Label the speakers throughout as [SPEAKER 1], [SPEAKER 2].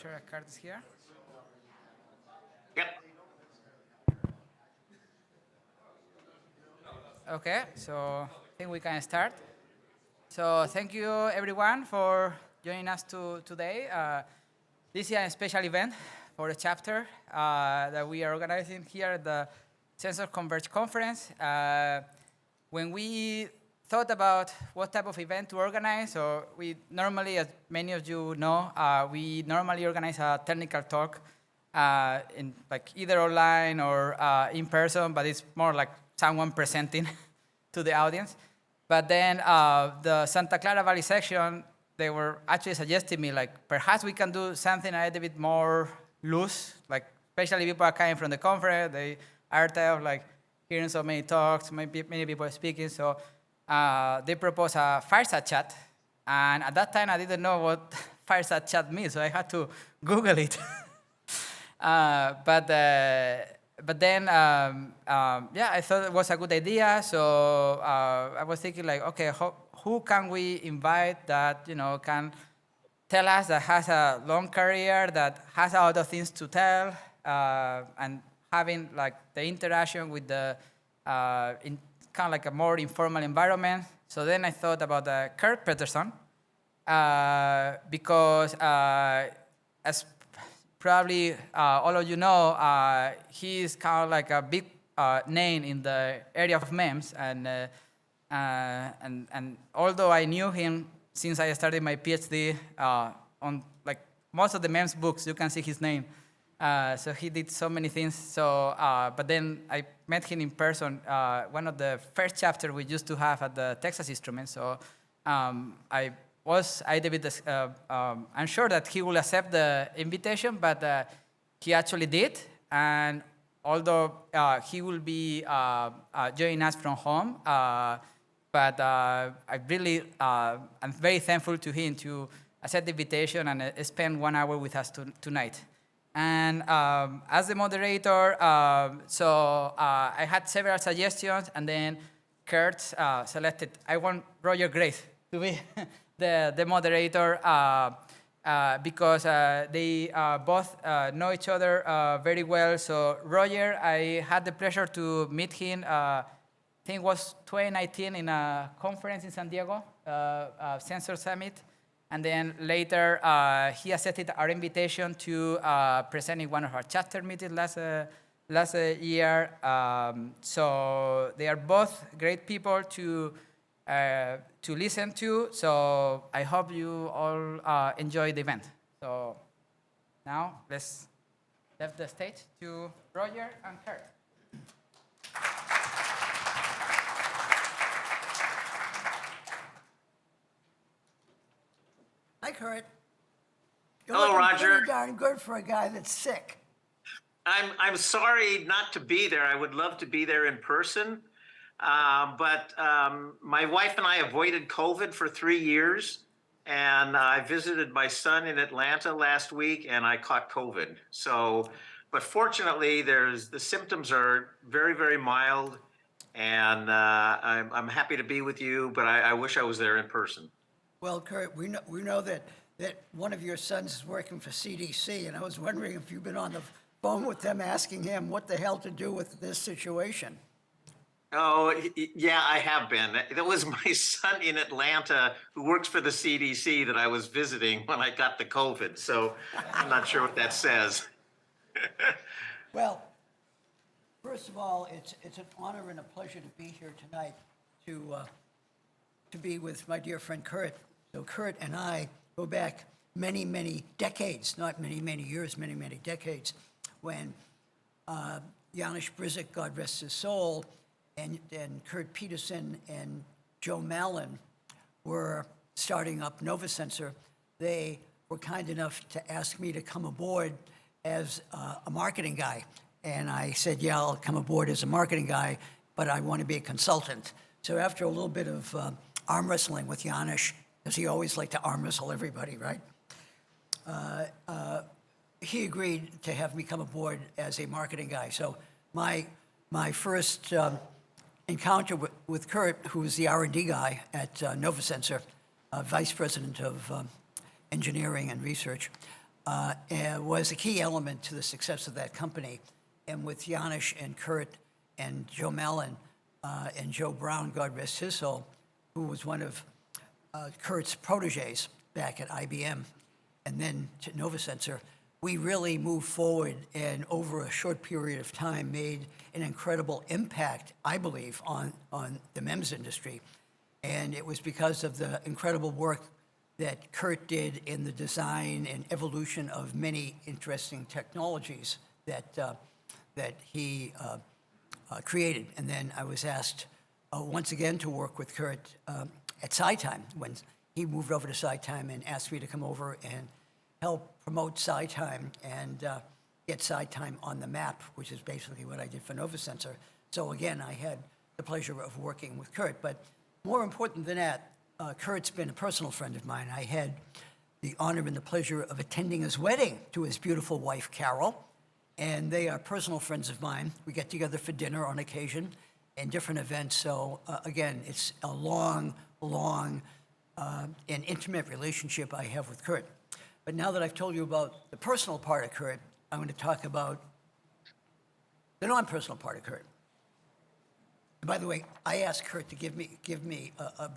[SPEAKER 1] sure Kurt is here.
[SPEAKER 2] Yep.
[SPEAKER 1] Okay, so I think we can start. So thank you everyone for joining us today. This is a special event for the chapter that we are organizing here at the Sensors Converge Conference. When we thought about what type of event to organize, so we normally, as many of you know, we normally organize a technical talk in like either online or in person, but it's more like someone presenting to the audience. But then the Santa Clara Valley section, they were actually suggesting me like perhaps we can do something a little bit more loose, like especially people are coming from the conference, they are tired of like hearing so many talks, many people speaking, so they proposed a fireside chat, and at that time I didn't know what fireside chat means, so I had to Google it. But then, yeah, I thought it was a good idea, so I was thinking like, okay, who can we invite that, you know, can tell us that has a long career, that has a lot of things to tell, and having like the interaction with the, in kind of like a more informal environment. So then I thought about Kurt Petersen, because as probably all of you know, he is kind of like a big name in the area of MEMS, and although I knew him since I started my PhD on like most of the MEMS books, you can see his name. So he did so many things. So, but then I met him in person. One of the first chapters we used to have at the Texas Instruments. So I'm sure that he will accept the invitation, but he actually did. And although he will be joining us from home, but I'm very thankful to him to accept the invitation and spend 1 hour with us tonight. And as the moderator, so I had several suggestions, and then Kurt selected, I want Roger Grace to be the moderator because they both know each other very well. So Roger, I had the pleasure to meet him, I think it was 2019 in a conference in San Diego, Sensor Summit. And then later, he accepted our invitation to present in one of our chapter meetings last year. So they are both great people to listen to. So I hope you all enjoy the event. So now let's leave the stage to Roger and Kurt.
[SPEAKER 3] Hi, Kurt.
[SPEAKER 2] Hello, Roger.
[SPEAKER 3] Pretty darn good for a guy that's sick.
[SPEAKER 2] I'm sorry not to be there. I would love to be there in person, but my wife and I avoided COVID for 3 years, and I visited my son in Atlanta last week, and I caught COVID. So, but fortunately, the symptoms are very, very mild, and I'm happy to be with you. But I wish I was there in person.
[SPEAKER 3] Well, Kurt, we know that one of your sons is working for CDC, and I was wondering if you've been on the phone with them asking him what the hell to do with this situation.
[SPEAKER 2] Oh, yeah, I have been. That was my son in Atlanta who works for the CDC that I was visiting when I got the COVID. So I'm not sure what that says.
[SPEAKER 3] Well, first of all, it's an honor and a pleasure to be here tonight to be with my dear friend Kurt. So Kurt and I go back many, many decades, not many, many years, many, many decades, when Janusz Brzyk, God rest his soul, and Kurt Petersen and Joe Mallon were starting up NovaSensor. They were kind enough to ask me to come aboard as a marketing guy. And I said, yeah, I'll come aboard as a marketing guy, but I want to be a consultant. So after a little bit of arm wrestling with Janusz, because he always liked to arm wrestle everybody, right? He agreed to have me come aboard as a marketing guy. So my first encounter with Kurt, who was the R&D guy at NovaSensor, vice president of engineering and research, and was a key element to the success of that company. And with Janusz and Kurt and Joe Mellon and Joe Brown, God rest his soul, who was one of Kurt's proteges back at IBM, and then to NovaSensor, we really moved forward and over a short period of time made an incredible impact, I believe, on the MEMS industry. And it was because of the incredible work that Kurt did in the design and evolution of many interesting technologies that, that he created. And then I was asked once again to work with Kurt at SiTime when he moved over to SiTime and asked me to come over and help promote SiTime and get SiTime on the map, which is basically what I did for NovaSensor. So again, I had the pleasure of working with Kurt. But more important than that, Kurt's been a personal friend of mine. I had the honor and the pleasure of attending his wedding to his beautiful wife, Carol, and they are personal friends of mine. We get together for dinner on occasion and different events. So again, it's a long, long and intimate relationship I have with Kurt. But now that I've told you about the personal part of Kurt, I'm going to talk about the non-personal part of Kurt. And by the way, I asked Kurt to give me a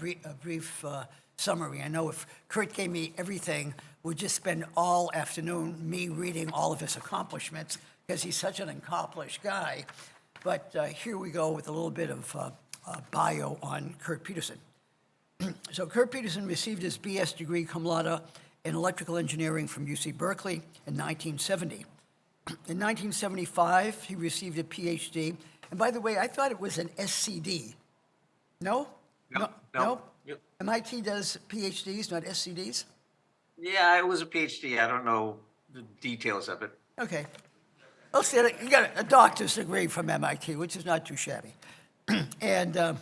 [SPEAKER 3] brief summary. I know if Kurt gave me everything, we'd just spend all afternoon me reading all of his accomplishments because he's such an accomplished guy. But here we go with a little bit of bio on Kurt Petersen. So Kurt Petersen received his BS degree cum laude in electrical engineering from UC Berkeley in 1970. In 1975, he received a PhD. And by the way, I thought it was an SCD. No? No?
[SPEAKER 2] Yep.
[SPEAKER 3] MIT does PhDs, not SCDs?
[SPEAKER 2] Yeah, it was a PhD. I don't know the details of it.
[SPEAKER 3] Okay. I'll say that you got a doctor's degree from MIT, which is not too shabby. And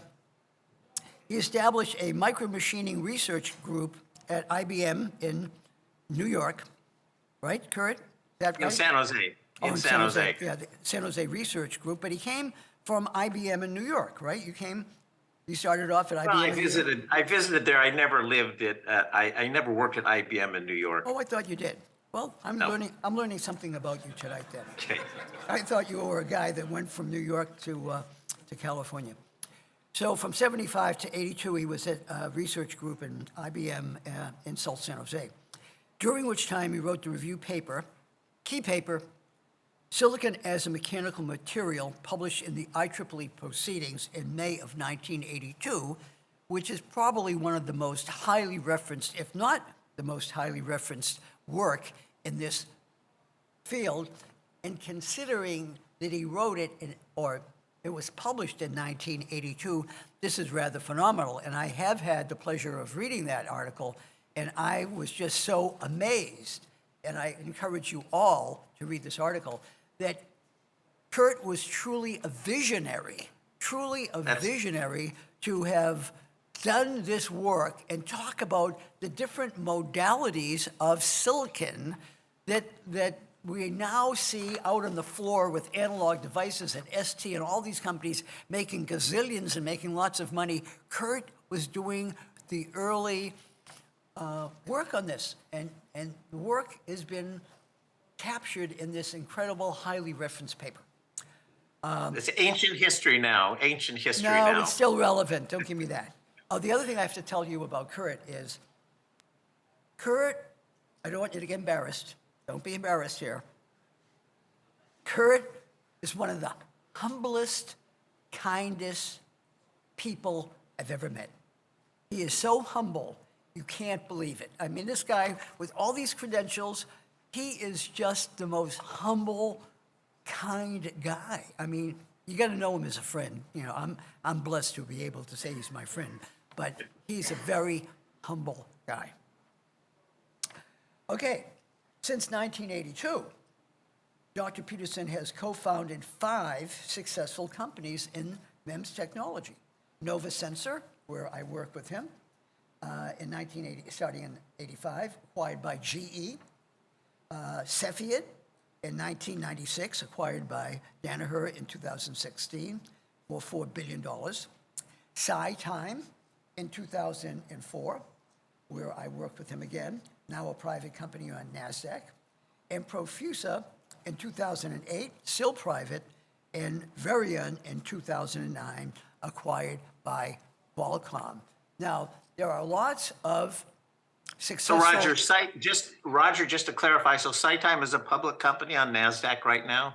[SPEAKER 3] he established a micromachining research group at IBM in New York, right, Kurt? Is that right?
[SPEAKER 2] In San Jose.
[SPEAKER 3] Oh,
[SPEAKER 2] In San Jose.
[SPEAKER 3] Yeah, the San Jose Research Group. But he came from IBM in New York, right? You started off at IBM.
[SPEAKER 2] Well, I visited there. I never lived at. I never worked at IBM in New York.
[SPEAKER 3] Oh, I thought you did. Well, I'm learning something about you tonight then.
[SPEAKER 2] Okay.
[SPEAKER 3] I thought you were a guy that went from New York to California. So from 75 to 82, he was at a research group in IBM in South San Jose, during which time he wrote the review paper, key paper, Silicon as a Mechanical Material, published in the IEEE Proceedings in May of 1982, which is probably one of the most highly referenced, if not the most highly referenced work in this field. And considering that he wrote it, or it was published in 1982, this is rather phenomenal. And I have had the pleasure of reading that article, and I was just so amazed, and I encourage you all to read this article, that Kurt was truly a visionary to have done this work and talk about the different modalities of silicon that we now see out on the floor with Analog Devices and ST and all these companies making gazillions and making lots of money. Kurt was doing the early work on this, and the work has been captured in this incredible, highly referenced paper.
[SPEAKER 2] It's ancient history now. Ancient history now.
[SPEAKER 3] No, it's still relevant. Don't give me that. Oh, the other thing I have to tell you about Kurt is, Kurt, I don't want you to get embarrassed. Don't be embarrassed here. Kurt is one of the humblest, kindest people I've ever met. He is so humble, you can't believe it. I mean, this guy, with all these credentials, he is just the most humble, kind guy. I mean, you got to know him as a friend. You know, I'm blessed to be able to say he's my friend, but he's a very humble guy. Okay, since 1982, Dr. Petersen has co-founded 5 successful companies in MEMS technology. NovaSensor, where I work with him, starting in 85, acquired by GE. Cepheid in 1996, acquired by Danaher in 2016 for $4 billion. SiTime in 2004, where I worked with him again, now a private company on NASDAQ. and Profusa in 2008, still private, and Verreon in 2009, acquired by Qualcomm. Now, there are lots of
[SPEAKER 2] So
[SPEAKER 3] successful...
[SPEAKER 2] Roger, just to clarify, so SiTime is a public company on NASDAQ right now?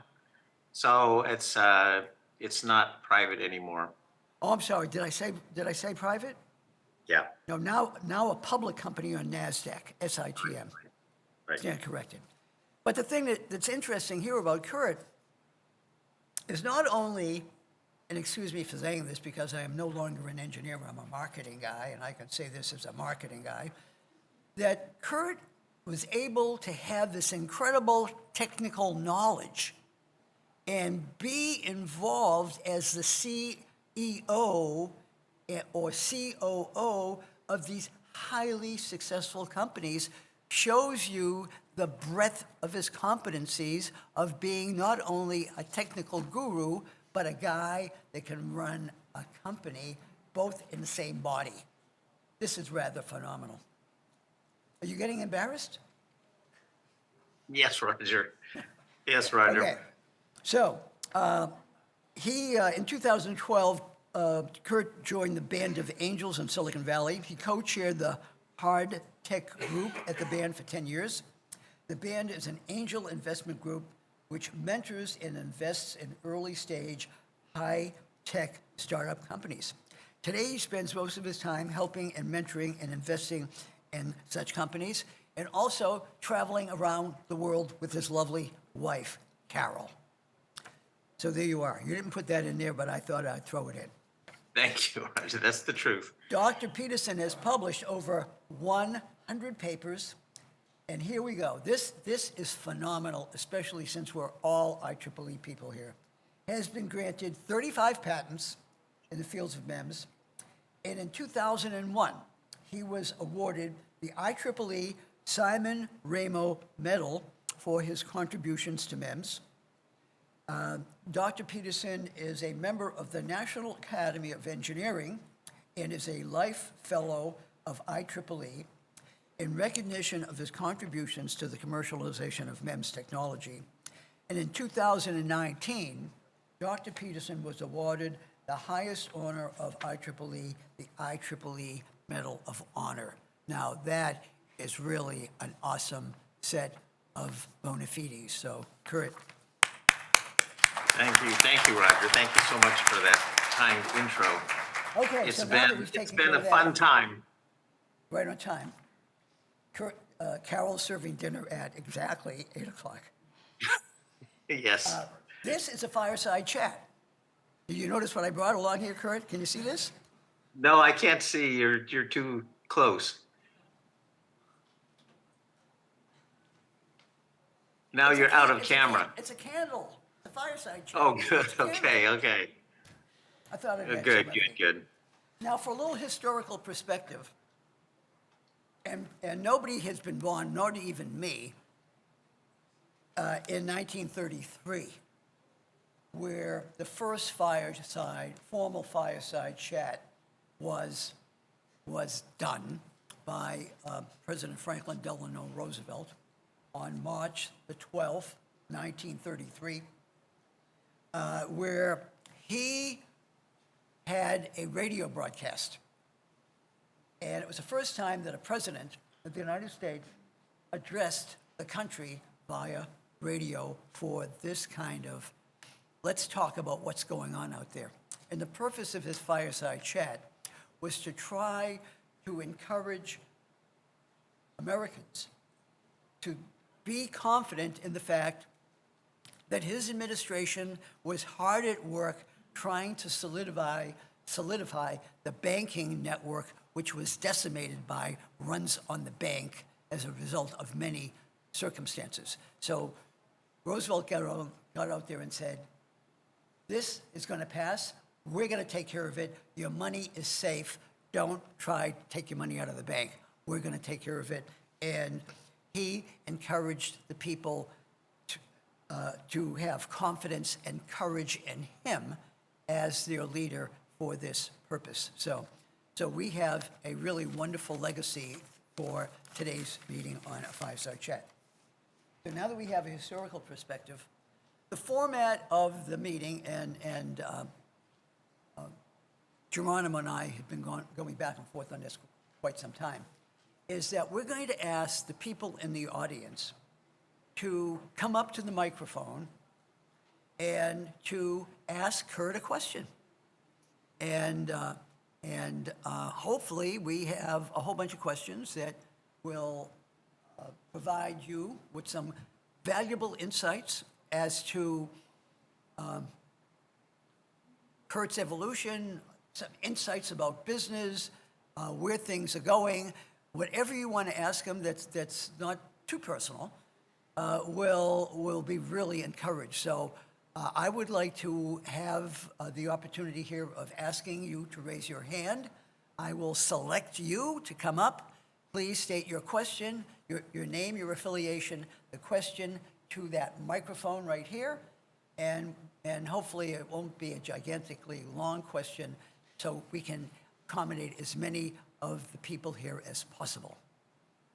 [SPEAKER 2] So it's not private anymore.
[SPEAKER 3] Oh, I'm sorry, did I say private?
[SPEAKER 2] Yeah.
[SPEAKER 3] No, now a public company on NASDAQ, SiTM.
[SPEAKER 2] Right.
[SPEAKER 3] Stand corrected. But the thing that's interesting here about Kurt is not only, and excuse me for saying this because I am no longer an engineer, I'm a marketing guy, and I can say this as a marketing guy, that Kurt was able to have this incredible technical knowledge and be involved as the CEO or COO of these highly successful companies shows you the breadth of his competencies of being not only a technical guru, but a guy that can run a company both in the same body. This is rather phenomenal. Are you getting embarrassed?
[SPEAKER 2] Yes, Roger. Yes, Roger.
[SPEAKER 3] Okay. So, in 2012, Kurt joined the Band of Angels in Silicon Valley. He co-chaired the Hard Tech Group at the band for 10 years. The band is an angel investment group which mentors and invests in early-stage, high-tech startup companies. Today, he spends most of his time helping and mentoring and investing in such companies, and also traveling around the world with his lovely wife, Carol. So there you are. You didn't put that in there, but I thought I'd throw it in.
[SPEAKER 2] Thank you, Roger. That's the truth.
[SPEAKER 3] Dr. Petersen has published over 100 papers, and here we go. This is phenomenal, especially since we're all IEEE people here. Has been granted 35 patents in the fields of MEMS, and in 2001, he was awarded the IEEE Simon Ramo Medal for his contributions to MEMS. Dr. Petersen is a member of the National Academy of Engineering and is a Life Fellow of IEEE in recognition of his contributions to the commercialization of MEMS technology. And in 2019, Dr. Petersen was awarded the highest honor of IEEE, the IEEE Medal of Honor. Now, that is really an awesome set of bona fides. So, Kurt.
[SPEAKER 2] Thank you, Roger. Thank you so much for that kind intro.
[SPEAKER 3] Okay,
[SPEAKER 2] It's
[SPEAKER 3] so now that we've
[SPEAKER 2] it's
[SPEAKER 3] taken
[SPEAKER 2] been
[SPEAKER 3] care
[SPEAKER 2] a
[SPEAKER 3] of that,
[SPEAKER 2] fun time.
[SPEAKER 3] right on time. Kurt, Carol's serving dinner at exactly 8 o'clock.
[SPEAKER 2] Yes.
[SPEAKER 3] This is a fireside chat. Do you notice what I brought along here, Kurt? Can you see this?
[SPEAKER 2] No, I can't see. You're too close. Now you're out of camera.
[SPEAKER 3] It's a candle. It's a fireside chat.
[SPEAKER 2] Oh, good.
[SPEAKER 3] It's a candle.
[SPEAKER 2] Okay.
[SPEAKER 3] I thought I'd mention
[SPEAKER 2] Good.
[SPEAKER 3] something. Now, for a little historical perspective, and nobody has been born, nor even me, in 1933, where the first formal fireside chat was done by President Franklin Delano Roosevelt on March the 12th, 1933, where he had a radio broadcast. And it was the first time that a president of the United States addressed the country via radio for this kind of, let's talk about what's going on out there. And the purpose of his fireside chat was to try to encourage Americans to be confident in the fact that his administration was hard at work trying to solidify the banking network, which was decimated by runs on the bank as a result of many circumstances. So Roosevelt got out there and said, this is going to pass. We're going to take care of it. Your money is safe. Don't try to take your money out of the bank. We're going to take care of it. And he encouraged the people to have confidence and courage in him as their leader for this purpose. So we have a really wonderful legacy for today's meeting on a fireside chat. So now that we have a historical perspective, the format of the meeting, and Geronimo and I have been going back and forth on this quite some time, is that we're going to ask the people in the audience to come up to the microphone and to ask Kurt a question. And hopefully we have a whole bunch of questions that will provide you with some valuable insights as to Kurt's evolution, some insights about business, where things are going. Whatever you want to ask him that's not too personal will be really encouraged. So I would like to have the opportunity here of asking you to raise your hand. I will select you to come up. Please state your question, your name, your affiliation, the question to that microphone right here, and hopefully it won't be a gigantically long question, so we can accommodate as many of the people here as possible.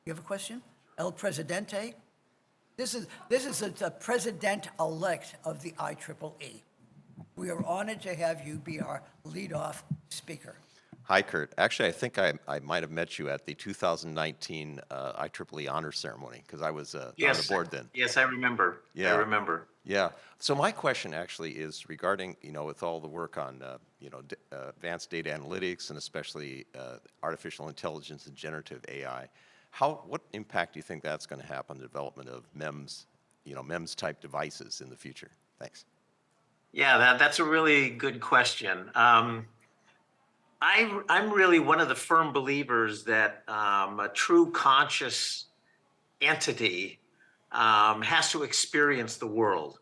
[SPEAKER 3] You have a question? El Presidente? This is the president-elect of the IEEE. We are honored to have you be our lead-off speaker.
[SPEAKER 4] Hi, Kurt. Actually, I think I might have met you at the 2019 IEEE Honor Ceremony, because I was on the board then.
[SPEAKER 2] Yes, I remember.
[SPEAKER 4] Yeah.
[SPEAKER 2] I remember.
[SPEAKER 4] Yeah. So my question actually is regarding, with all the work on, advanced data analytics and especially artificial intelligence and generative AI, what impact do you think that's going to have on the development of MEMS, MEMS-type devices in the future? Thanks.
[SPEAKER 2] Yeah, that's a really good question. I'm really one of the firm believers that a true conscious entity has to experience the world.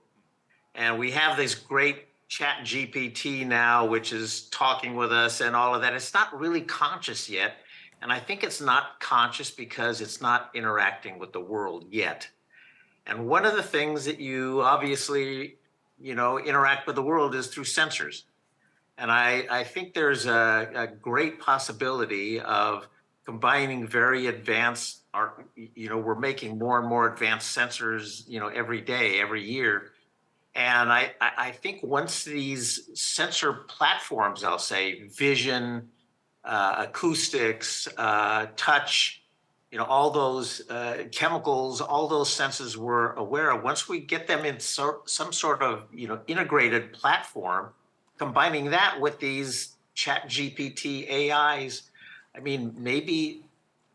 [SPEAKER 2] And we have this great chat GPT now, which is talking with us and all of that. It's not really conscious yet. And I think it's not conscious because it's not interacting with the world yet. And one of the things that you obviously, interact with the world is through sensors. And I think there's a great possibility of combining very advanced, we're making more and more advanced sensors, every day, every year. And I think once these sensor platforms, I'll say, vision, acoustics, touch, all those chemicals, all those senses we're aware of, once we get them in some sort of, integrated platform, combining that with these chat GPT AIs, I mean, maybe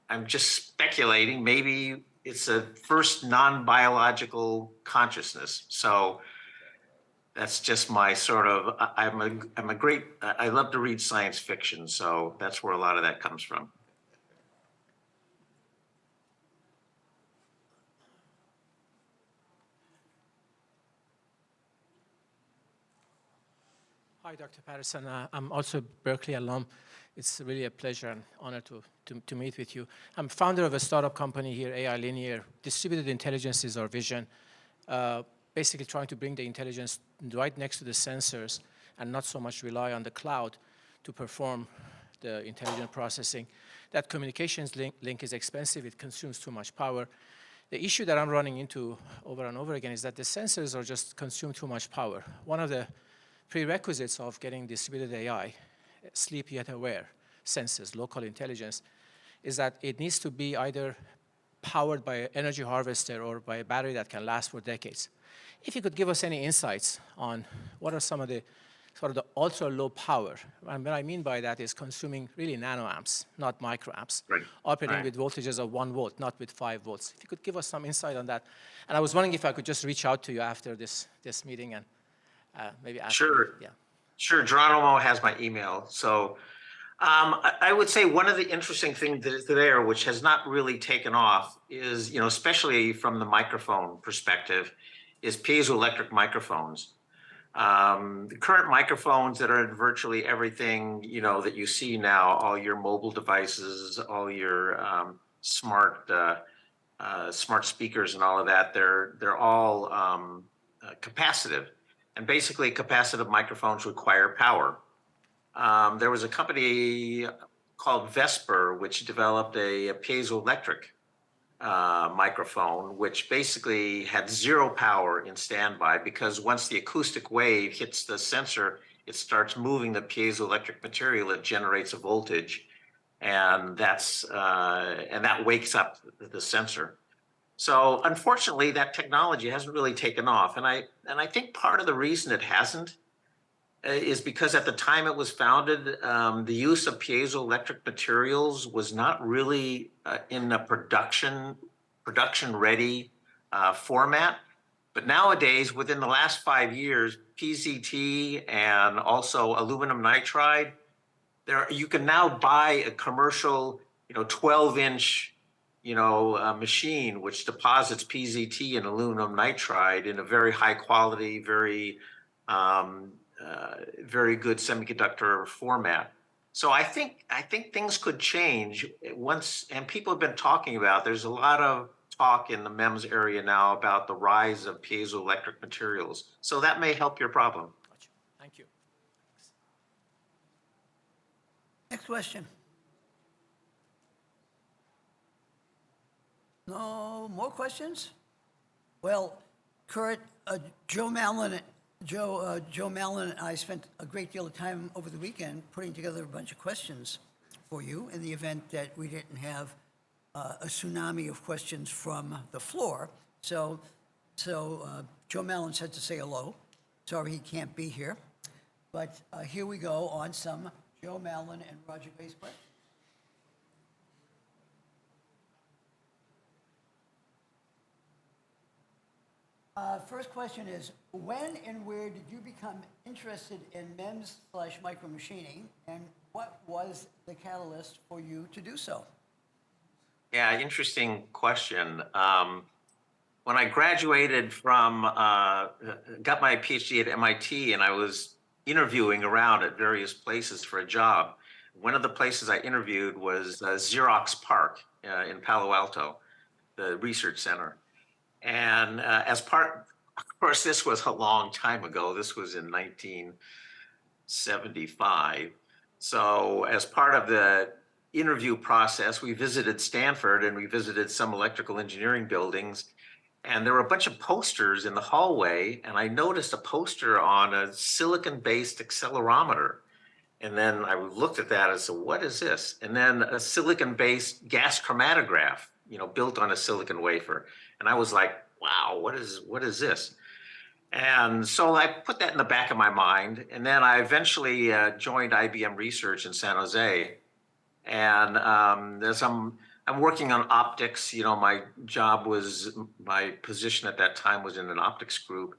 [SPEAKER 2] I'm just speculating, maybe it's a first non-biological consciousness. So that's just my sort of, I love to read science fiction. So that's where a lot of that comes from.
[SPEAKER 5] Hi, Dr. Patterson. I'm also a Berkeley alum. It's really a pleasure and honor to meet with you. I'm founder of a startup company here, AI Linear. Distributed intelligence is our vision, basically trying to bring the intelligence right next to the sensors and not so much rely on the cloud to perform the intelligent processing. That communications link is expensive. It consumes too much power. The issue that I'm running into over and over again is that the sensors are just consume too much power. One of the prerequisites of getting distributed AI, sleep yet aware senses, local intelligence, is that it needs to be either powered by an energy harvester or by a battery that can last for decades. If you could give us any insights on what are some of the sort of the ultra low power, and what I mean by that is consuming really nanoamps, not microamps, operating with voltages of 1 volt, not with 5 volts. If you could give us some insight on that. And I was wondering if I could just reach out to you after this meeting and maybe ask
[SPEAKER 2] Sure.
[SPEAKER 5] you. Yeah.
[SPEAKER 2] Sure. Geronimo has my email. So I would say one of the interesting things there, which has not really taken off, is, especially from the microphone perspective, is piezoelectric microphones. The current microphones that are in virtually everything, that you see now, all your mobile devices, all your smart speakers and all of that, they're all capacitive. And basically, capacitive microphones require power. There was a company called Vesper, which developed a piezoelectric microphone, which basically had zero power in standby, because once the acoustic wave hits the sensor, it starts moving the piezoelectric material. It generates a voltage, and that wakes up the sensor. So unfortunately, that technology hasn't really taken off, and I think part of the reason it hasn't is because at the time it was founded, the use of piezoelectric materials was not really in a production-ready format. But nowadays, within the last 5 years, PZT and also aluminum nitride, you can now buy a commercial, 12-inch, machine which deposits PZT and aluminum nitride in a very high quality, very good semiconductor format. So I think things could change once, and people have been talking about, there's a lot of talk in the MEMS area now about the rise of piezoelectric materials. So that may help your problem.
[SPEAKER 5] Gotcha. Thank you.
[SPEAKER 3] Next question. No more questions? Well, Kurt, Joe Mallon and I spent a great deal of time over the weekend putting together a bunch of questions for you in the event that we didn't have a tsunami of questions from the floor. So Joe Mallon said to say hello. Sorry he can't be here. But here we go on some Joe Mallon and Roger Bay's questions. First question is, when and where did you become interested in MEMS/micromachining, and what was the catalyst for you to do so?
[SPEAKER 2] Yeah, interesting question. When I graduated from, got my PhD at MIT, and I was interviewing around at various places for a job. One of the places I interviewed was Xerox PARC in Palo Alto, the research center. And of course, this was a long time ago. This was in 1975. So as part of the interview process, we visited Stanford and we visited some electrical engineering buildings. And there were a bunch of posters in the hallway. And I noticed a poster on a silicon-based accelerometer. And then I looked at that and said, what is this? And then a silicon-based gas chromatograph, built on a silicon wafer. And I was like, wow, what is this? And so I put that in the back of my mind. And then I eventually joined IBM Research in San Jose. And I'm working on optics. My position at that time was in an optics group.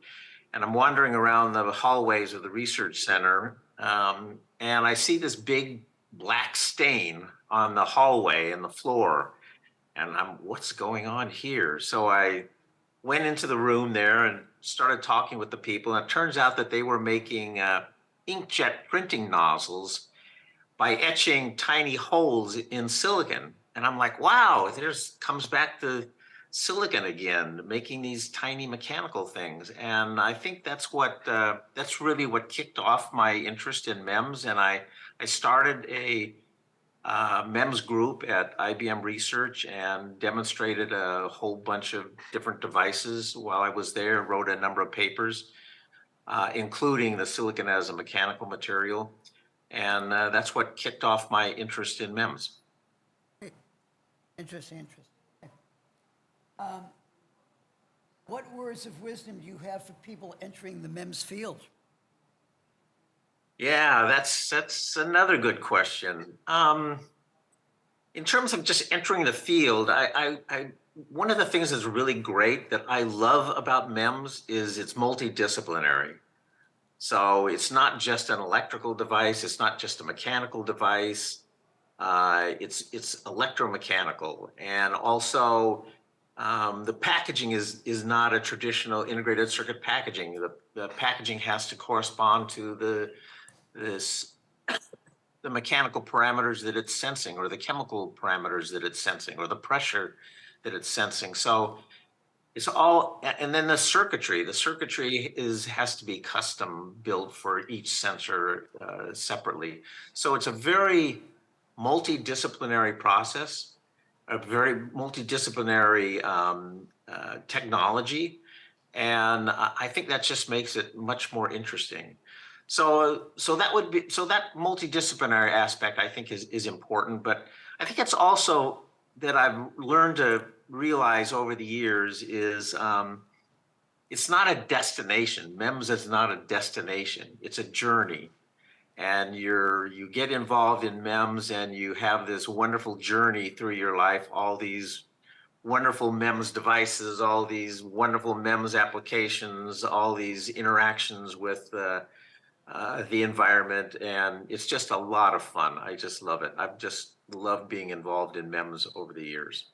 [SPEAKER 2] And I'm wandering around the hallways of the research center. And I see this big black stain on the hallway and the floor. And what's going on here? So I went into the room there and started talking with the people. And it turns out that they were making inkjet printing nozzles by etching tiny holes in silicon. And I'm like, wow, comes back to silicon again, making these tiny mechanical things. And I think that's really what kicked off my interest in MEMS. And I started a MEMS group at IBM Research and demonstrated a whole bunch of different devices while I was there, wrote a number of papers, including the silicon as a mechanical material. And that's what kicked off my interest in MEMS.
[SPEAKER 3] Interesting. What words of wisdom do you have for people entering the MEMS field?
[SPEAKER 2] Yeah, that's another good question. In terms of just entering the field, one of the things that's really great that I love about MEMS is it's multidisciplinary. So it's not just an electrical device, it's not just a mechanical device, it's electromechanical. And also the packaging is not a traditional integrated circuit packaging. The packaging has to correspond to the mechanical parameters that it's sensing, or the chemical parameters that it's sensing, or the pressure that it's sensing. So it's all, and then the circuitry has to be custom built for each sensor separately. So it's a very multidisciplinary process. a very multidisciplinary technology, and I think that just makes it much more interesting. So that multidisciplinary aspect I think is important, but I think it's also that I've learned to realize over the years is it's not a destination. MEMS is not a destination. It's a journey. And you get involved in MEMS and you have this wonderful journey through your life, all these wonderful MEMS devices, all these wonderful MEMS applications, all these interactions with the environment, and it's just a lot of fun. I just love it. I've just loved being involved in MEMS over the years.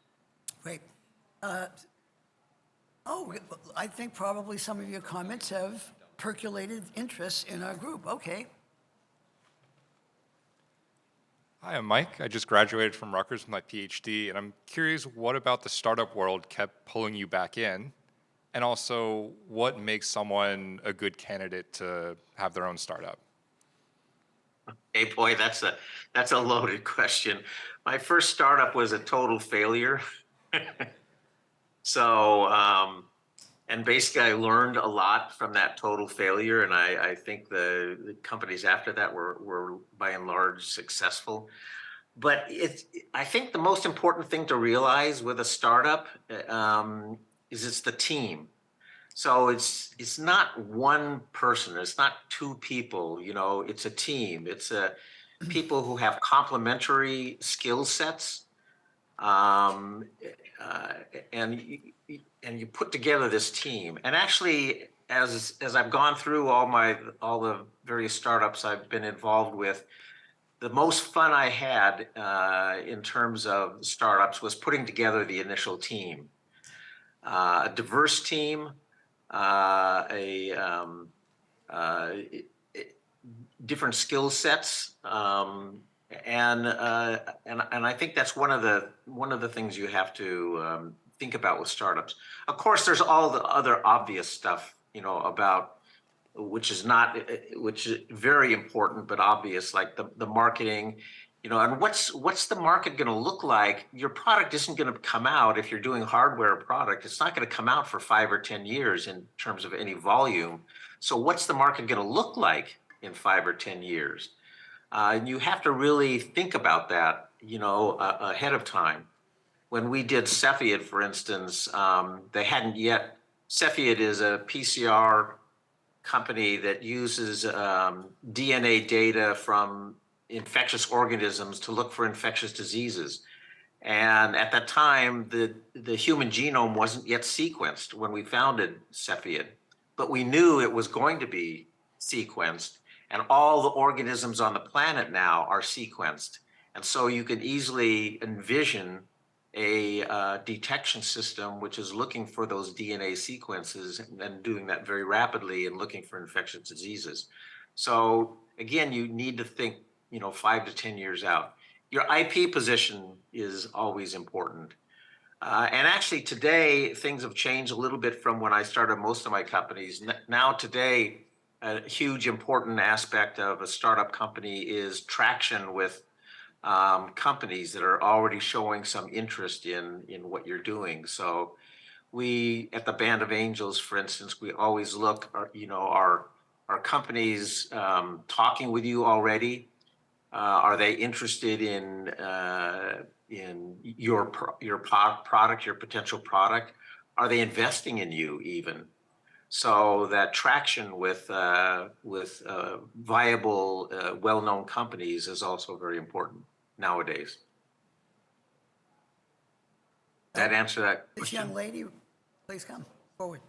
[SPEAKER 3] Great. I think probably some of your comments have percolated interest in our group. Okay.
[SPEAKER 6] Hi, I'm Mike. I just graduated from Rutgers with my PhD, and I'm curious what about the startup world kept pulling you back in, and also what makes someone a good candidate to have their own startup?
[SPEAKER 2] Hey, boy, that's a loaded question. My first startup was a total failure. So, and basically I learned a lot from that total failure, and I think the companies after that were by and large successful. But I think the most important thing to realize with a startup is it's the team. So it's not one person, it's not two people, you know, it's a team. It's people who have complementary skill sets, um, and you put together this team. And actually, as I've gone through all the various startups I've been involved with, the most fun I had in terms of startups was putting together the initial team, a diverse team, different skill sets, and I think that's one of the things you have to think about with startups. Of course, there's all the other obvious stuff, you know, about which is very important but obvious, like the marketing, you know, and what's the market going to look like? Your product isn't going to come out, if you're doing hardware product, it's not going to come out for 5 or 10 years in terms of any volume. So what's the market going to look like in 5 or 10 years? And you have to really think about that, you know, ahead of time. When we did Cepheid, for instance, they hadn't yet. Cepheid is a PCR company that uses DNA data from infectious organisms to look for infectious diseases. And at that time, the human genome wasn't yet sequenced when we founded Cepheid, but we knew it was going to be sequenced, and all the organisms on the planet now are sequenced. And so you can easily envision a detection system which is looking for those DNA sequences and doing that very rapidly and looking for infectious diseases. So again, you need to think, you know, 5 to 10 years out. Your IP position is always important. And actually today, things have changed a little bit from when I started most of my companies. Now today, a huge important aspect of a startup company is traction with companies that are already showing some interest in what you're doing. So we, at the Band of Angels, for instance, we always look, you know, are companies talking with you already? Are they interested in your product, your potential product? Are they investing in you even? So that traction with viable, well-known companies is also very important nowadays. Does that answer that
[SPEAKER 3] This
[SPEAKER 2] question?
[SPEAKER 3] young lady, please come forward.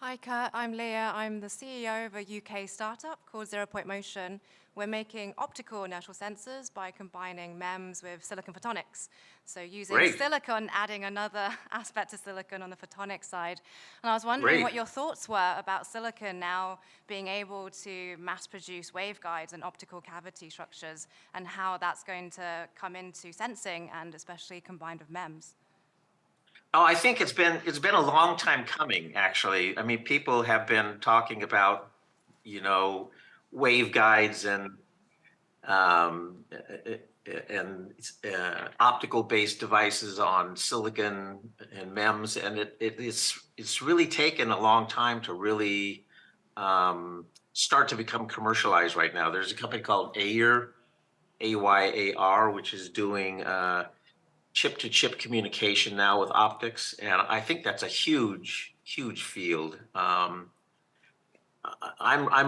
[SPEAKER 7] Hi, Kurt. I'm Leah. I'm the CEO of a UK startup called 0 Point Motion. We're making optical inertial sensors by combining MEMS with silicon photonics. So using
[SPEAKER 2] Great.
[SPEAKER 7] silicon, adding another aspect to silicon on the photonics side. And I was wondering
[SPEAKER 2] Great.
[SPEAKER 7] what your thoughts were about silicon now being able to mass produce waveguides and optical cavity structures, and how that's going to come into sensing, and especially combined with MEMS.
[SPEAKER 2] Oh, I think it's been a long time coming, actually. I mean, people have been talking about, you know, waveguides um, optical-based devices on silicon and MEMS, and it's really taken a long time to really start to become commercialized right now. There's a company called Ayar, AYAR, which is doing chip-to-chip communication now with optics, and I think that's a huge, huge field. I'm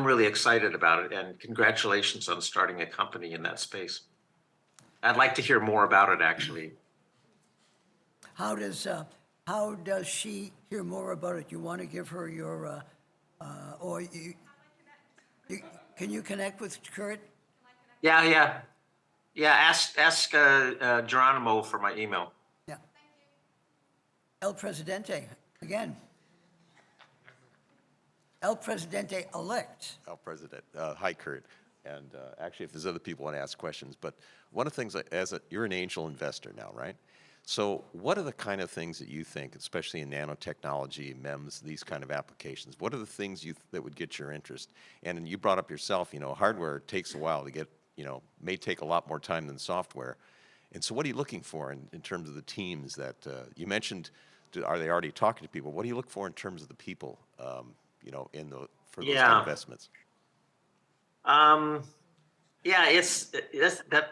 [SPEAKER 2] really excited about it, and congratulations on starting a company in that space. I'd like to hear more about it, actually.
[SPEAKER 3] How does she hear more about it? You want to give her your, or can you connect with Kurt?
[SPEAKER 2] Yeah. Ask Geronimo for my email.
[SPEAKER 3] Yeah. El Presidente, again. El Presidente-elect.
[SPEAKER 4] El President. Hi, Kurt. And actually, if there's other people want to ask questions, but one of the things, you're an angel investor now, right? So what are the kind of things that you think, especially in nanotechnology, MEMS, these kind of applications, what are the things that would get your interest? And you brought up yourself, hardware takes a while to get, may take a lot more time than software. And so what are you looking for in terms of the teams that you mentioned? Are they already talking to people? What do you look for in terms of the people, for those kind of investments?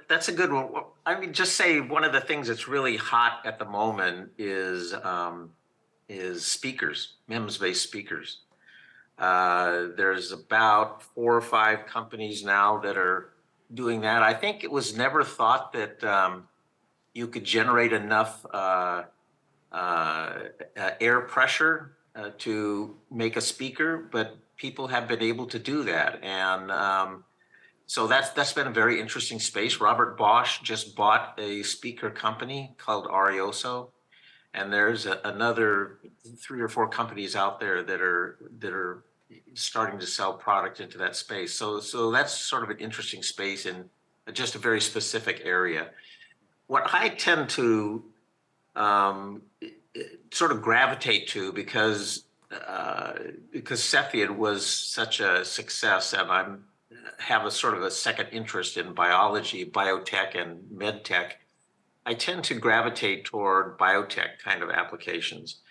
[SPEAKER 2] That's a good one. I mean, just say one of the things that's really hot at the moment is speakers, MEMS-based speakers. There's about 4 or 5 companies now that are doing that. I think it was never thought that you could generate enough air pressure to make a speaker, but people have been able to do that, and so that's been a very interesting space. Robert Bosch just bought a speaker company called Arioso, and there's another 3 or 4 companies out there that are starting to sell product into that space. So that's sort of an interesting space in just a very specific area. What I tend to sort of gravitate to, because Cepheid was such a success, and I have a sort of a second interest in biology, biotech, and medtech, I tend to gravitate toward biotech kind of applications.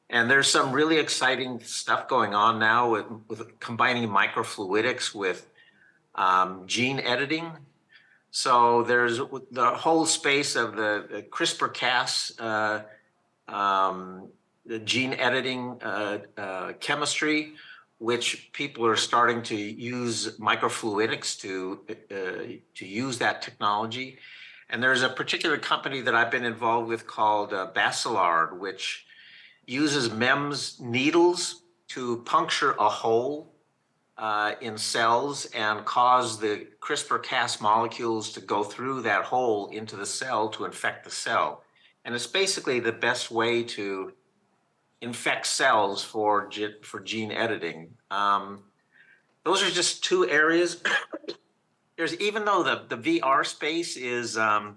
[SPEAKER 2] And there's some really exciting stuff going on now with combining microfluidics with gene editing. So there's the whole space of the CRISPR-Cas, the gene editing chemistry, which people are starting to use microfluidics to use that technology. And there's a particular company that I've been involved with called Bacillard, which uses MEMS needles to puncture a hole in cells and cause the CRISPR-Cas molecules to go through that hole into the cell to infect the cell. And it's basically the best way to infect cells for gene editing. Those are just 2 areas. There's, even though the VR space is, the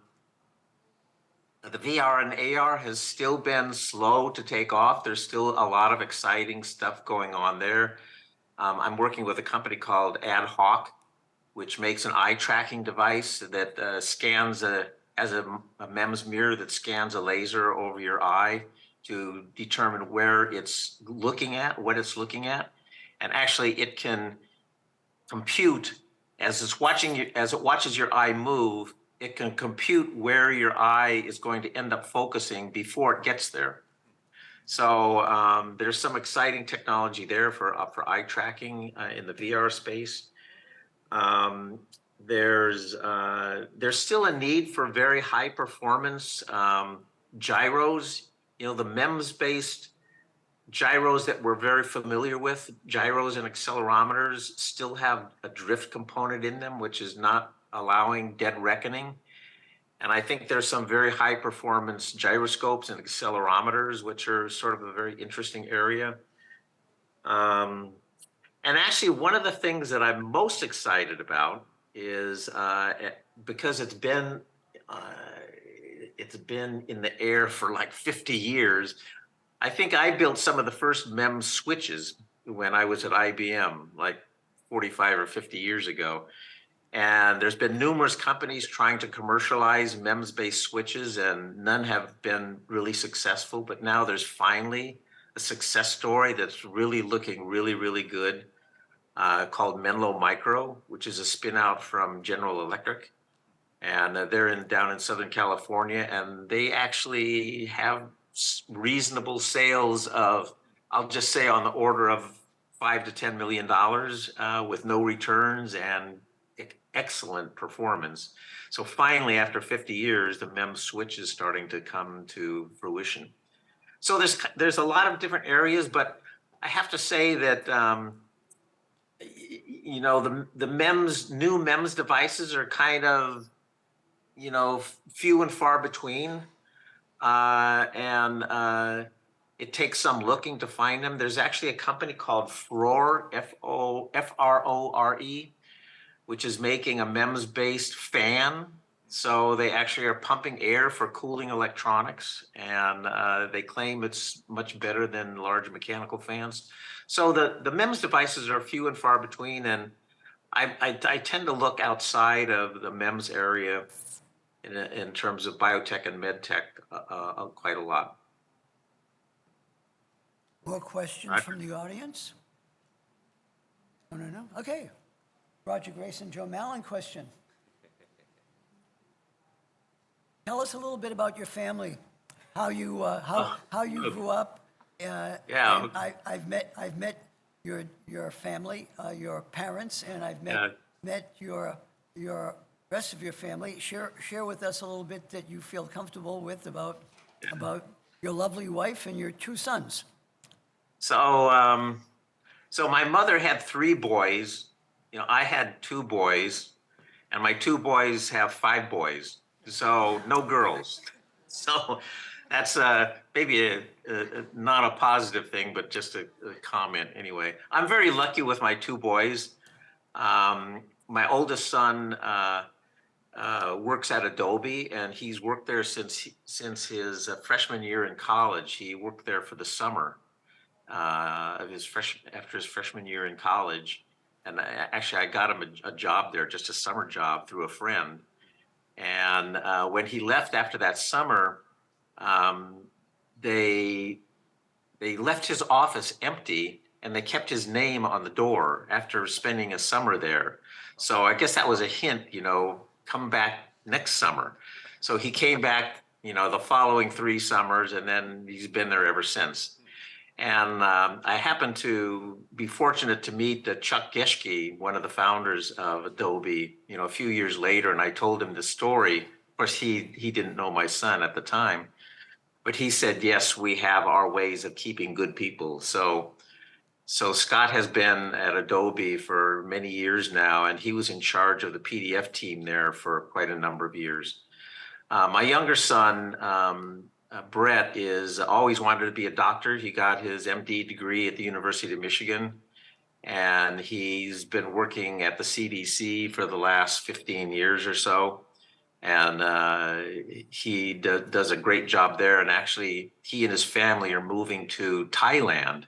[SPEAKER 2] VR and AR has still been slow to take off. There's still a lot of exciting stuff going on there. I'm working with a company called Ad Hoc, which makes an eye tracking device that scans has a MEMS mirror that scans a laser over your eye to determine where it's looking at, what it's looking at. And actually it can compute, as it watches your eye move, it can compute where your eye is going to end up focusing before it gets there. So there's some exciting technology there for eye tracking in the VR space. There's still a need for very high performance gyros. The MEMS-based gyros that we're very familiar with, gyros and accelerometers, still have a drift component in them, which is not allowing dead reckoning. And I think there's some very high performance gyroscopes and accelerometers, which are sort of a very interesting area. And actually, one of the things that I'm most excited about is because it's been in the air for like 50 years. I think I built some of the first MEMS switches when I was at IBM, like 45 or 50 years ago. And there's been numerous companies trying to commercialize MEMS-based switches, and none have been really successful. But now there's finally a success story that's really looking really good, called Menlo Micro, which is a spin-out from General Electric. And they're down in Southern California, and they actually have reasonable sales of, I'll just say, on the order of $5 to $10 million with no returns and excellent performance. So finally, after 50 years, the MEMS switch is starting to come to fruition. So there's a lot of different areas, but I have to say that you know, the MEMS, new MEMS devices are kind of, you know, few and far between, and it takes some looking to find them. There's actually a company called Frore, F-R-O-R-E, which is making a MEMS-based fan. So they actually are pumping air for cooling electronics, and they claim it's much better than large mechanical fans. So the MEMS devices are few and far between, and I tend to look outside of the MEMS area in terms of biotech and medtech quite a lot.
[SPEAKER 3] More questions from the audience? No. Okay. Roger Grayson, Joe Mallon question. Tell us a little bit about your family, how you grew up.
[SPEAKER 2] Yeah.
[SPEAKER 3] And I've met your family, your parents, and I've met your rest of your family. Share with us a little bit that you feel comfortable with about your lovely wife and your two sons.
[SPEAKER 2] So so my mother had 3 boys. You know, I had 2 boys, and my 2 boys have 5 boys. So no girls. So that's maybe not a positive thing, but just a comment anyway. I'm very lucky with my 2 boys. My oldest son works at Adobe, and he's worked there since his freshman year in college. He worked there for the summer of after his freshman year in college. And I got him a job there, just a summer job through a friend. And when he left after that summer, they left his office empty, and they kept his name on the door after spending a summer there. So I guess that was a hint, you know, come back next summer. So he came back, you know, the following 3 summers, and then he's been there ever since. And I happened to be fortunate to meet Chuck Geschke, one of the founders of Adobe, you know, a few years later, and I told him the story. Of course, he didn't know my son at the time, but he said, yes, we have our ways of keeping good people. So Scott has been at Adobe for many years now, and he was in charge of the PDF team there for quite a number of years. My younger son, Brett, is always wanted to be a doctor. He got his MD degree at the University of Michigan, and he's been working at the CDC for the last 15 years or so. And he does a great job there. And actually, he and his family are moving to Thailand,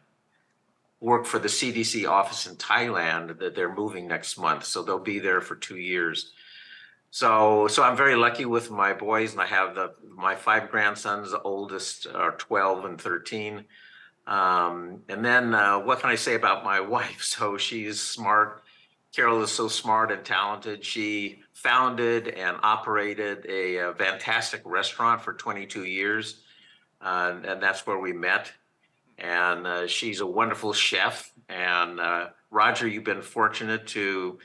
[SPEAKER 2] work for the CDC office in Thailand, that they're moving next month. So they'll be there for 2 years. So I'm very lucky with my boys, and I have my 5 grandsons. The oldest are 12 and 13. And then what can I say about my wife? So she's smart. Carol is so smart and talented. She founded and operated a fantastic restaurant for 22 years, and that's where we met. And she's a wonderful chef. And Roger, you've been fortunate to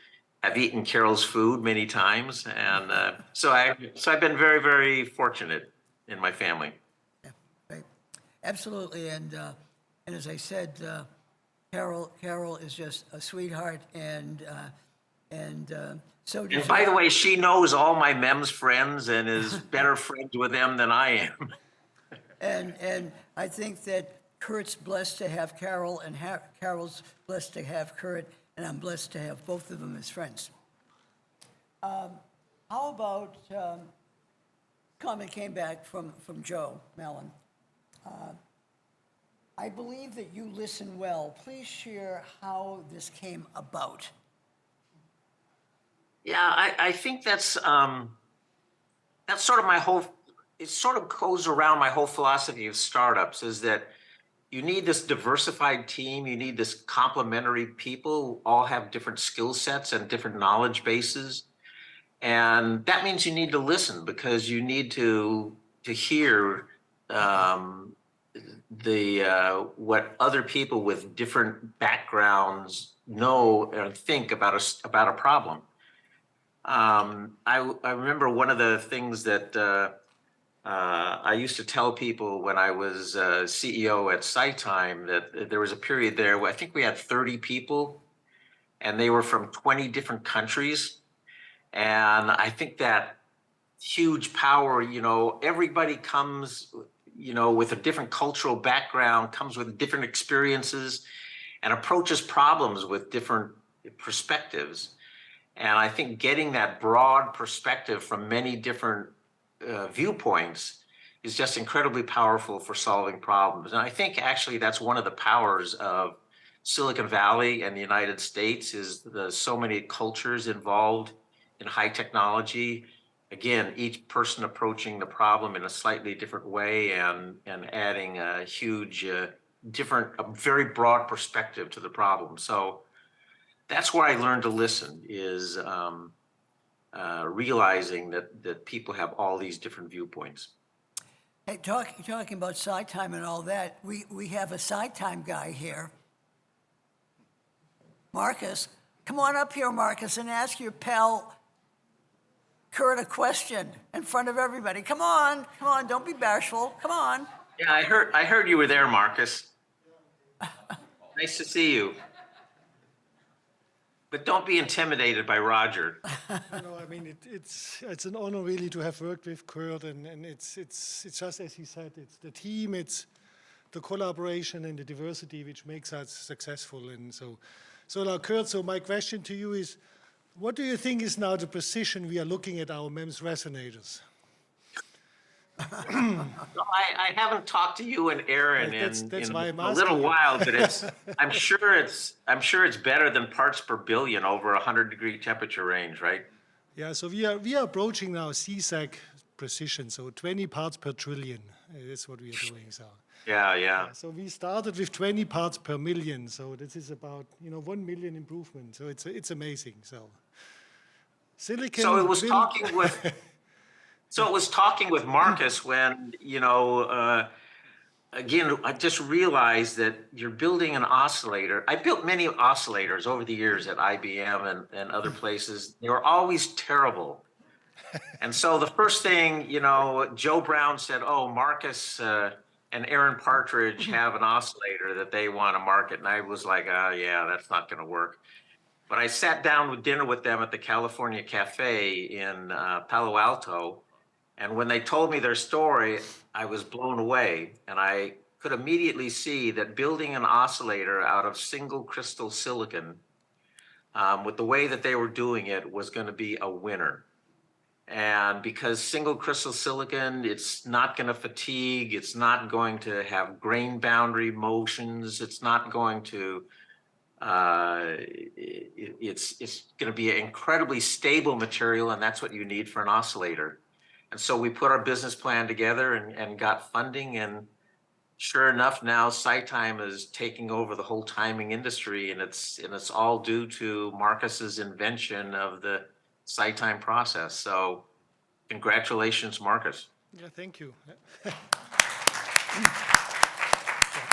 [SPEAKER 2] have eaten Carol's food many times, and so I've been very fortunate in my family.
[SPEAKER 3] Yeah, right. Absolutely, and as I said, Carol is just a sweetheart, and so.
[SPEAKER 2] And by the way, she knows all my MEMS friends and is better friends with them than I am.
[SPEAKER 3] And I think that Kurt's blessed to have Carol, and Carol's blessed to have Kurt, and I'm blessed to have both of them as friends. How about, comment came back from Joe Mellon. I believe that you listen well. Please share how this came about.
[SPEAKER 2] Yeah, I think that's sort of my whole, it sort of goes around my whole philosophy of startups is that you need this diversified team, you need this complementary people who all have different skill sets and different knowledge bases. And that means you need to listen because you need to hear what other people with different backgrounds know and think about a problem. I remember one of the things that I used to tell people when I was CEO at SiTime that there was a period there where I think we had 30 people and they were from 20 different countries. And I think that huge power, everybody comes, with a different cultural background, comes with different experiences and approaches problems with different perspectives. And I think getting that broad perspective from many different viewpoints is just incredibly powerful for solving problems. And I think actually that's one of the powers of Silicon Valley and the United States is the so many cultures involved in high technology. Again, each person approaching the problem in a slightly different way and adding a huge, different, a very broad perspective to the problem. So that's where I learned to listen is realizing that people have all these different viewpoints.
[SPEAKER 3] Hey, talking about SiTime and all that, we have a SiTime guy here. Marcus, come on up here, Marcus, and ask your pal Kurt a question in front of everybody. Come on, don't be bashful. Come on.
[SPEAKER 2] Yeah, I heard you were there, Marcus. Nice to see you. But don't be intimidated by Roger.
[SPEAKER 8] No, I mean it's an honor really to have worked with Kurt, and it's just as he said, it's the team, it's the collaboration and the diversity which makes us successful. And so now, Kurt, so my question to you is, what do you think is now the precision we are looking at our MEMS resonators?
[SPEAKER 2] No, I haven't talked to you and Aaron
[SPEAKER 8] That's
[SPEAKER 2] in
[SPEAKER 8] why I'm
[SPEAKER 2] a little
[SPEAKER 8] asking you.
[SPEAKER 2] while, but I'm sure it's better than parts per billion over 100-degree temperature range, right?
[SPEAKER 8] Yeah, so we are approaching now CSAC precision, so 20 parts per trillion. That's what we are doing. So.
[SPEAKER 2] Yeah.
[SPEAKER 8] So we started with 20 parts per million, so this is about 1 million improvement. So it's amazing. So silicon.
[SPEAKER 2] So it was
[SPEAKER 8] will-
[SPEAKER 2] talking with. So it was talking with Marcus when again I just realized that you're building an oscillator. I built many oscillators over the years at IBM and other places. They were always terrible. And so the first thing, Joe Brown said, "Oh, Marcus and Aaron Partridge have an oscillator that they want to market." And I was like, yeah, that's not going to work. But I sat down with dinner with them at the California Cafe in Palo Alto. And when they told me their story, I was blown away. And I could immediately see that building an oscillator out of single crystal silicon with the way that they were doing it was going to be a winner. And because single crystal silicon, it's not going to fatigue, it's not going to have grain boundary motions, it's not going to, it's going to be an incredibly stable material, and that's what you need for an oscillator. And so we put our business plan together and got funding, and sure enough, now SiTime is taking over the whole timing industry, and it's all due to Marcus's invention of the SiTime process. So congratulations, Marcus.
[SPEAKER 8] Yeah, thank you.